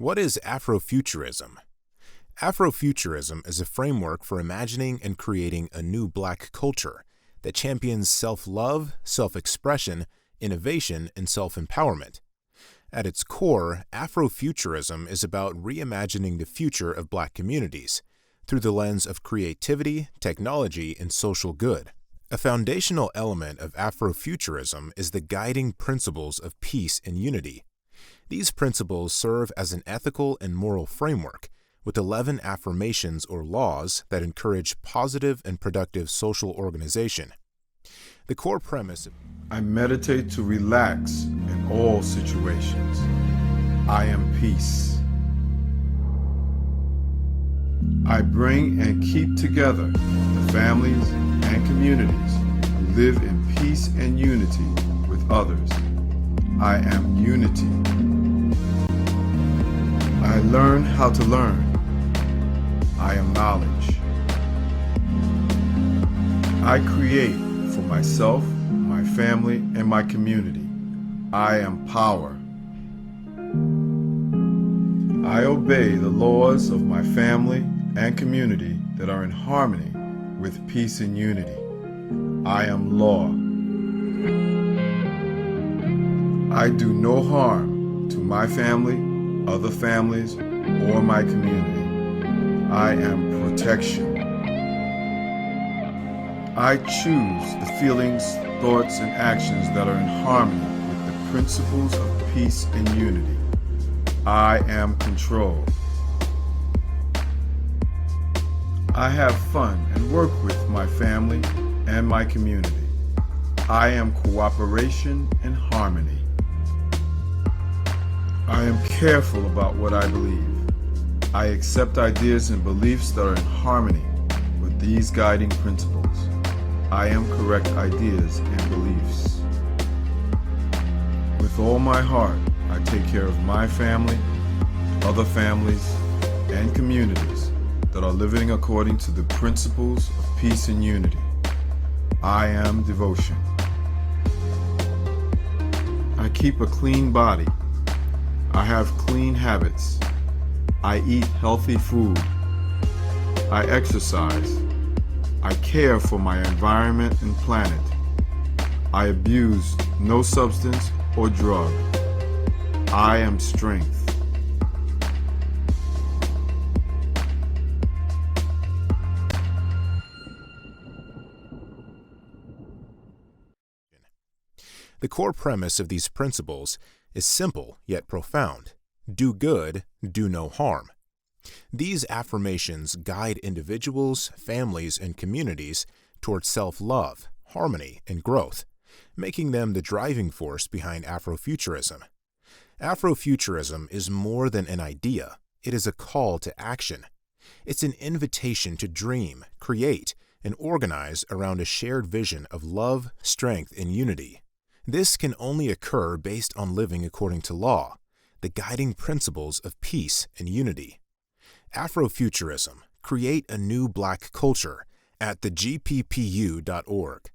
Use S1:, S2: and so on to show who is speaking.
S1: What is Afrofuturism? Afrofuturism is a framework for imagining and creating a new Black culture that champions self-love, self-expression, innovation, and self-empowerment. At its core, Afrofuturism is about reimagining the future of Black communities through the lens of creativity, technology, and social good. A foundational element of Afrofuturism is the guiding principles of peace and unity. These principles serve as an ethical and moral framework, with 11 affirmations or laws that encourage positive and productive social organization. The core premise of
S2: I meditate to relax in all situations. I am peace. I bring and keep together the families and communities who live in peace and unity with others. I am unity. I learn how to learn. I am knowledge. I create for myself, my family, and my community. I am power. I obey the laws of my family and community that are in harmony with peace and unity. I am law. I do no harm to my family, other families, or my community. I am protection. I choose the feelings, thoughts, and actions that are in harmony with the principles of peace and unity. I am control. I have fun and work with my family and my community. I am cooperation and harmony. I am careful about what I believe. I accept ideas and beliefs that are in harmony with these guiding principles. I am correct ideas and beliefs. With all my heart, I take care of my family, other families, and communities that are living according to the principles of peace and unity. I am devotion. I keep a clean body. I have clean habits. I eat healthy food. I exercise. I care for my environment and planet. I abuse no substance or drug. I am strength.
S1: The core premise of these principles is simple yet profound. Do good, do no harm. These affirmations guide individuals, families, and communities towards self-love, harmony, and growth, making them the driving force behind Afrofuturism. Afrofuturism is more than an idea. It is a call to action. It's an invitation to dream, create, and organize around a shared vision of love, strength, and unity. This can only occur based on living according to law, the guiding principles of peace and unity. Afrofuturism, create a new Black culture at thegppu.org.